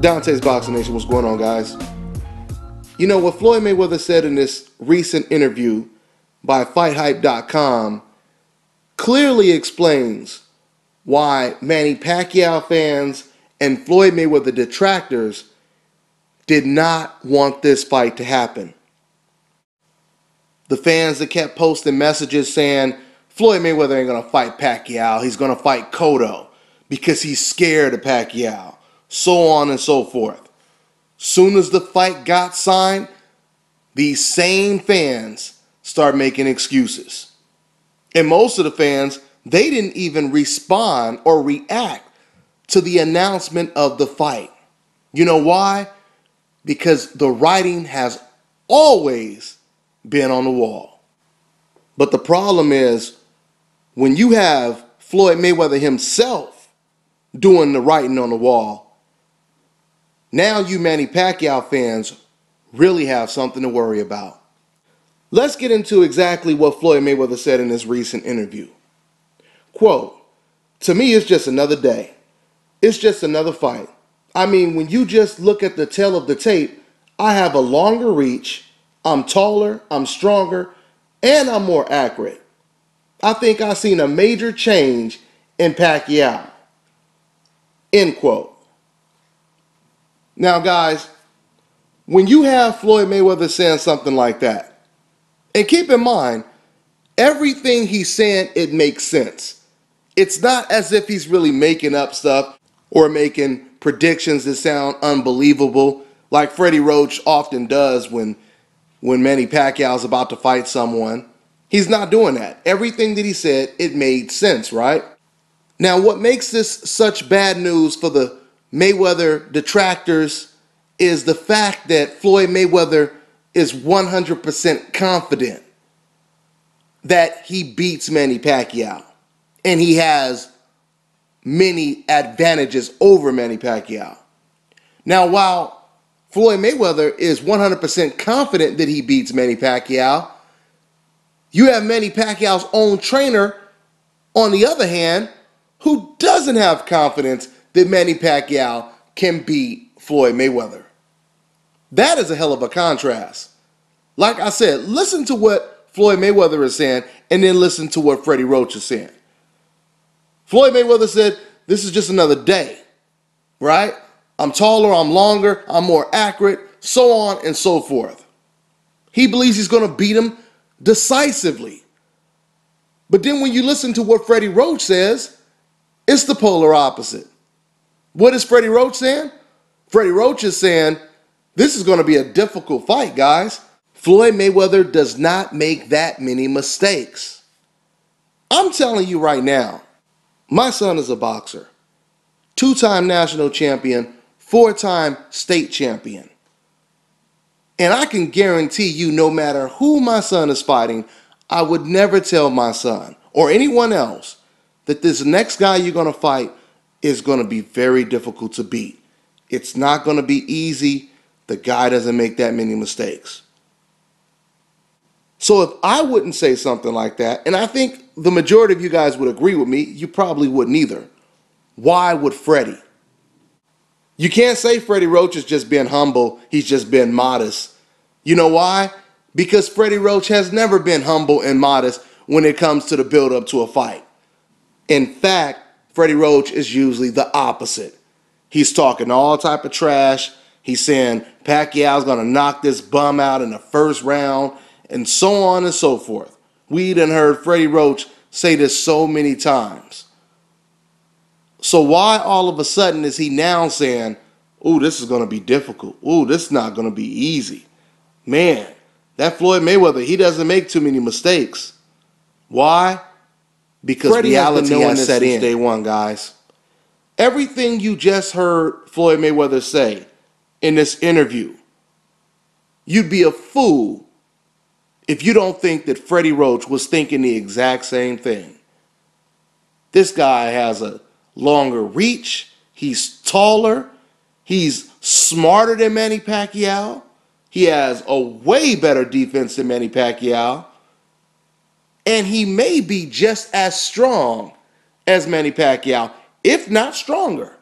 Dante's Boxing Nation, what's going on, guys? You know, what Floyd Mayweather said in this recent interview by Fighthype.com clearly explains why Manny Pacquiao fans and Floyd Mayweather detractors did not want this fight to happen. The fans that kept posting messages saying, Floyd Mayweather ain't going to fight Pacquiao, he's going to fight Cotto because he's scared of Pacquiao, so on and so forth. Soon as the fight got signed, these same fans start making excuses. And most of the fans, they didn't even respond or react to the announcement of the fight. You know why? Because the writing has always been on the wall. But the problem is, when you have Floyd Mayweather himself doing the writing on the wall, now you Manny Pacquiao fans really have something to worry about. Let's get into exactly what Floyd Mayweather said in his recent interview. Quote, "To me, it's just another day. It's just another fight. I mean, when you just look at the tail of the tape, I have a longer reach, I'm taller, I'm stronger, and I'm more accurate. I think I've seen a major change in Pacquiao." End quote. Now, guys, when you have Floyd Mayweather saying something like that, and keep in mind, everything he's saying, it makes sense. It's not as if he's really making up stuff or making predictions that sound unbelievable, like Freddie Roach often does when Manny Pacquiao's about to fight someone. He's not doing that. Everything that he said, it made sense, right? Now, what makes this such bad news for the Mayweather detractors is the fact that Floyd Mayweather is 100% confident that he beats Manny Pacquiao, and he has many advantages over Manny Pacquiao. Now, while Floyd Mayweather is 100% confident that he beats Manny Pacquiao, you have Manny Pacquiao's own trainer, on the other hand, who doesn't have confidence that Manny Pacquiao can beat Floyd Mayweather. That is a hell of a contrast. Like I said, listen to what Floyd Mayweather is saying and then listen to what Freddie Roach is saying. Floyd Mayweather said, this is just another day, right? I'm taller, I'm longer, I'm more accurate, so on and so forth. He believes he's going to beat him decisively. But then when you listen to what Freddie Roach says, it's the polar opposite. What is Freddie Roach saying? Freddie Roach is saying, this is going to be a difficult fight, guys. Floyd Mayweather does not make that many mistakes. I'm telling you right now, my son is a boxer. 2-time national champion, 4-time state champion. And I can guarantee you, no matter who my son is fighting, I would never tell my son or anyone else that this next guy you're going to fight is going to be very difficult to beat. It's not going to be easy. The guy doesn't make that many mistakes. So if I wouldn't say something like that, and I think the majority of you guys would agree with me, you probably wouldn't either. Why would Freddie? You can't say Freddie Roach is just being humble. He's just being modest. You know why? Because Freddie Roach has never been humble and modest when it comes to the build-up to a fight. In fact, Freddie Roach is usually the opposite. He's talking all type of trash. He's saying Pacquiao's going to knock this bum out in the first round, and so on and so forth. We done heard Freddie Roach say this so many times. So why all of a sudden is he now saying, ooh, this is going to be difficult. Ooh, this is not going to be easy. Man, that Floyd Mayweather, he doesn't make too many mistakes. Why? Because Freddie reality has set in. Day one, guys. Everything you just heard Floyd Mayweather say in this interview, you'd be a fool if you don't think that Freddie Roach was thinking the exact same thing. This guy has a longer reach. He's taller. He's smarter than Manny Pacquiao. He has a way better defense than Manny Pacquiao. And he may be just as strong as Manny Pacquiao, if not stronger.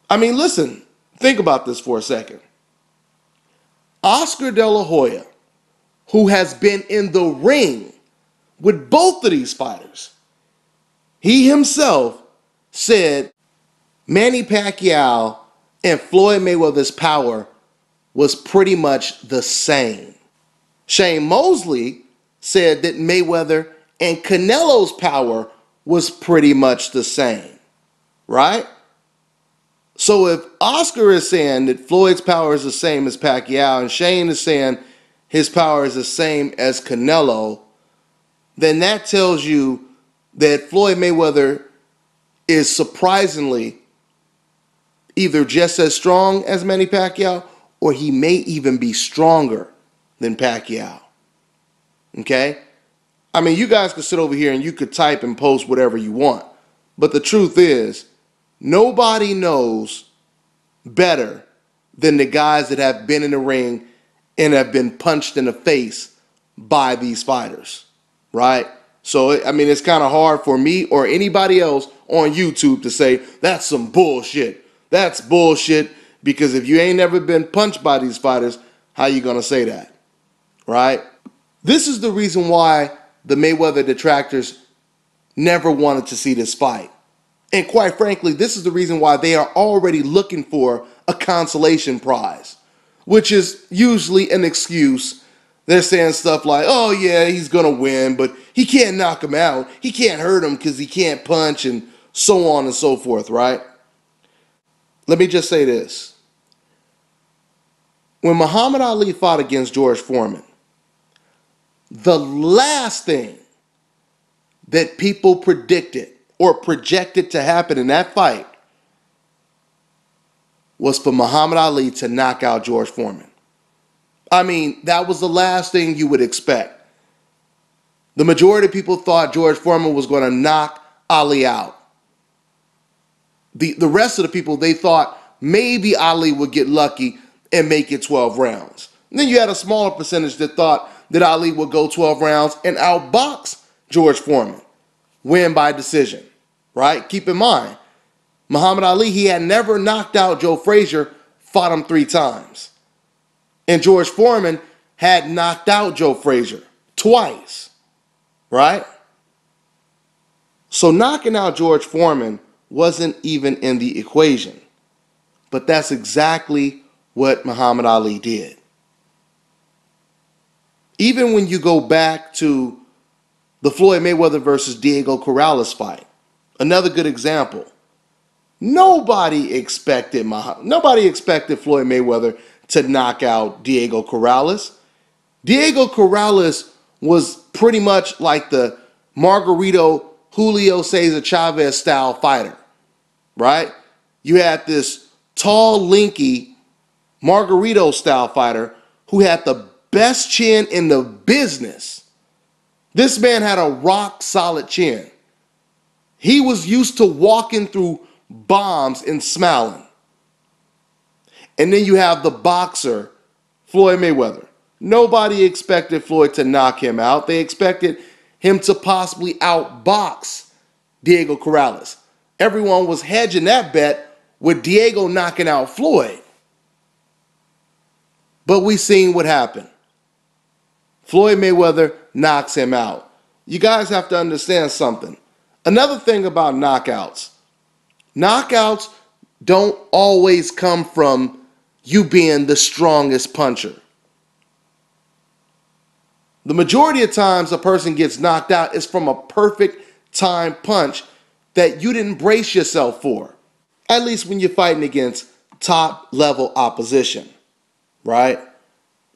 I mean, listen, think about this for a second. Oscar De La Hoya, who has been in the ring with both of these fighters, he himself said Manny Pacquiao and Floyd Mayweather's power was pretty much the same. Shane Mosley said that Mayweather and Canelo's power was pretty much the same, right? So if Oscar is saying that Floyd's power is the same as Pacquiao and Shane is saying his power is the same as Canelo, then that tells you that Floyd Mayweather is surprisingly either just as strong as Manny Pacquiao, or he may even be stronger than Pacquiao. Okay? I mean, you guys could sit over here and you could type and post whatever you want. But the truth is, nobody knows better than the guys that have been in the ring and have been punched in the face by these fighters, right? So, I mean, it's kind of hard for me or anybody else on YouTube to say, that's some bullshit. That's bullshit, because if you ain't never been punched by these fighters, how you going to say that, right? This is the reason why the Mayweather detractors never wanted to see this fight. And quite frankly, this is the reason why they are already looking for a consolation prize, which is usually an excuse. They're saying stuff like, oh yeah, he's going to win, but he can't knock him out. He can't hurt him because he can't punch, and so on and so forth, right? Let me just say this. When Muhammad Ali fought against George Foreman, the last thing that people predicted or projected to happen in that fight was for Muhammad Ali to knock out George Foreman. I mean, that was the last thing you would expect. The majority of people thought George Foreman was going to knock Ali out. The rest of the people, they thought maybe Ali would get lucky and make it 12 rounds. And then you had a smaller percentage that thought that Ali would go 12 rounds and outbox George Foreman, win by decision, right? Keep in mind, Muhammad Ali, he had never knocked out Joe Frazier, fought him 3 times. And George Foreman had knocked out Joe Frazier twice, right? So knocking out George Foreman wasn't even in the equation. But that's exactly what Muhammad Ali did. Even when you go back to the Floyd Mayweather versus Diego Corrales fight, another good example. Nobody expected Floyd Mayweather to knock out Diego Corrales. Diego Corrales was pretty much like the Margarito Julio Cesar Chavez style fighter, right? You had this tall, lanky Margarito style fighter who had the best chin in the business. This man had a rock solid chin. He was used to walking through bombs and smiling. And then you have the boxer, Floyd Mayweather. Nobody expected Floyd to knock him out. They expected him to possibly outbox Diego Corrales. Everyone was hedging that bet with Diego knocking out Floyd. But we seen what happened. Floyd Mayweather knocks him out. You guys have to understand something. Another thing about knockouts. Knockouts don't always come from you being the strongest puncher. The majority of times a person gets knocked out is from a perfect time punch that you didn't brace yourself for. At least when you're fighting against top level opposition, right?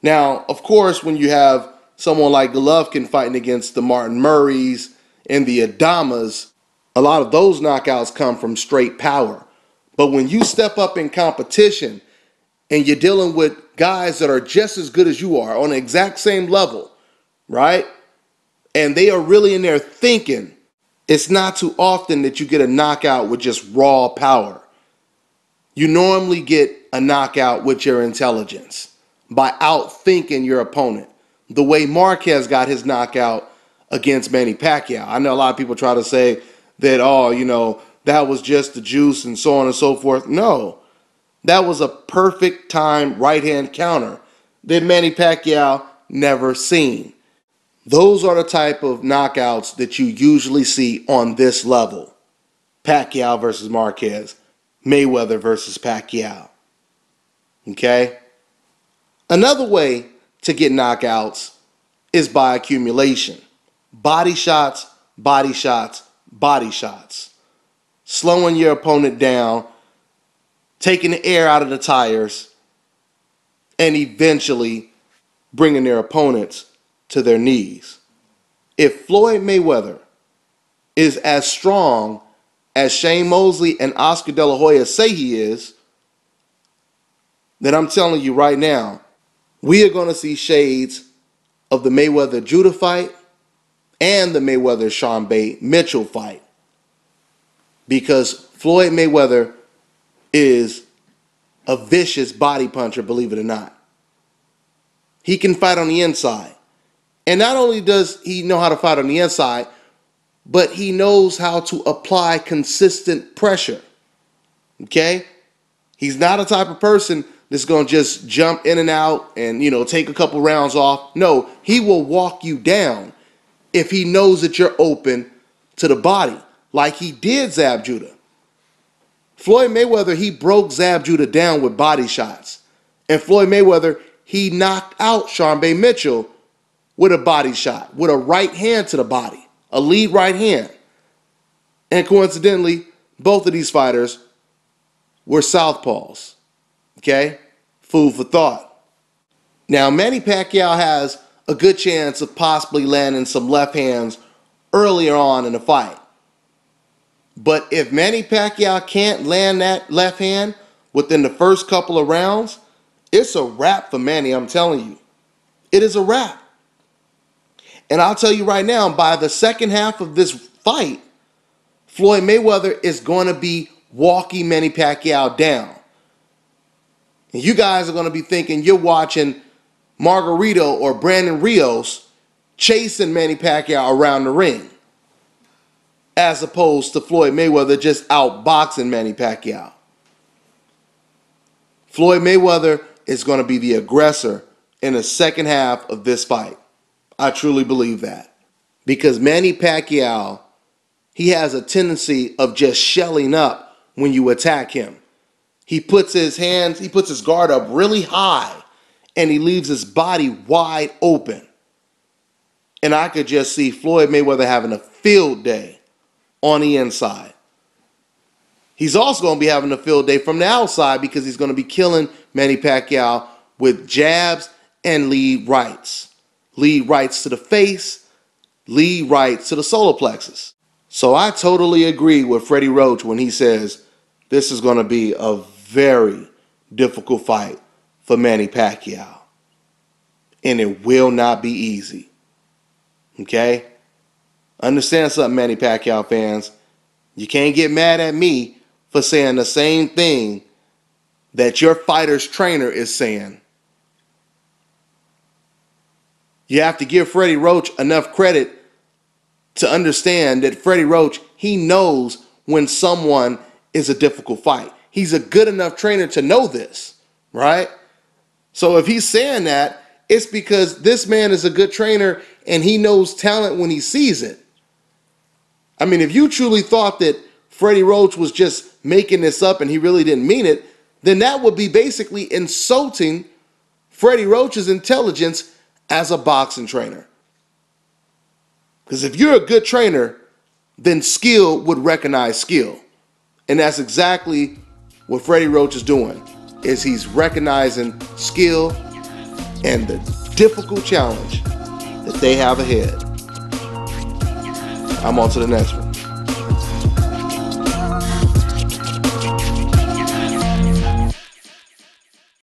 Now, of course, when you have someone like Golovkin fighting against the Martin Murrays and the Adamas, a lot of those knockouts come from straight power. But when you step up in competition and you're dealing with guys that are just as good as you are on the exact same level, right? And they are really in there thinking, it's not too often that you get a knockout with just raw power. You normally get a knockout with your intelligence by outthinking your opponent. The way Marquez got his knockout against Manny Pacquiao. I know a lot of people try to say that, that was just the juice and so on and so forth. No, That was a perfect time right hand counter that Manny Pacquiao never seen. Those are the type of knockouts that you usually see on this level. Pacquiao versus Marquez, Mayweather versus Pacquiao. Okay? Another way to get knockouts is by accumulation. Body shots, body shots, body shots. Slowing your opponent down, taking the air out of the tires, and eventually bringing their opponents to their knees. If Floyd Mayweather is as strong as Shane Mosley and Oscar De La Hoya say he is, then I'm telling you right now, we are going to see shades of the Mayweather-Judah fight and the Mayweather-Sean Mitchell fight. Because Floyd Mayweather is a vicious body puncher, believe it or not. He can fight on the inside. And not only does he know how to fight on the inside, but he knows how to apply consistent pressure. Okay? He's not a type of person that's going to just jump in and out and, take a couple rounds off. No, he will walk you down if he knows that you're open to the body, like he did Zab Judah. Floyd Mayweather, he broke Zab Judah down with body shots. And Floyd Mayweather, he knocked out Sean Mitchell with a body shot, with a right hand to the body, a lead right hand. And coincidentally, both of these fighters were southpaws. Okay? Food for thought. Now, Manny Pacquiao has a good chance of possibly landing some left hands earlier on in the fight. But if Manny Pacquiao can't land that left hand within the first couple of rounds, it's a wrap for Manny, I'm telling you. It is a wrap. And I'll tell you right now, by the second half of this fight, Floyd Mayweather is going to be walking Manny Pacquiao down. And you guys are going to be thinking you're watching Margarito or Brandon Rios chasing Manny Pacquiao around the ring, as opposed to Floyd Mayweather just outboxing Manny Pacquiao. Floyd Mayweather is going to be the aggressor in the second half of this fight. I truly believe that. Because Manny Pacquiao, he has a tendency of just shelling up when you attack him. He puts his guard up really high, and he leaves his body wide open. And I could just see Floyd Mayweather having a field day on the inside. He's also going to be having a field day from the outside because he's going to be killing Manny Pacquiao with jabs and lead rights. Lead rights to the face, lead rights to the solar plexus. So I totally agree with Freddie Roach when he says this is going to be a very difficult fight for Manny Pacquiao. And it will not be easy. Okay? Understand something, Manny Pacquiao fans. You can't get mad at me for saying the same thing that your fighter's trainer is saying. You have to give Freddie Roach enough credit to understand that Freddie Roach, he knows when someone is a difficult fight. He's a good enough trainer to know this, right? So if he's saying that, it's because this man is a good trainer and he knows talent when he sees it. I mean, if you truly thought that Freddie Roach was just making this up and he really didn't mean it, then that would be basically insulting Freddie Roach's intelligence as a boxing trainer. Because if you're a good trainer, then skill would recognize skill. And that's exactly what Freddie Roach is doing, is he's recognizing skill and the difficult challenge that they have ahead. I'm on to the next one.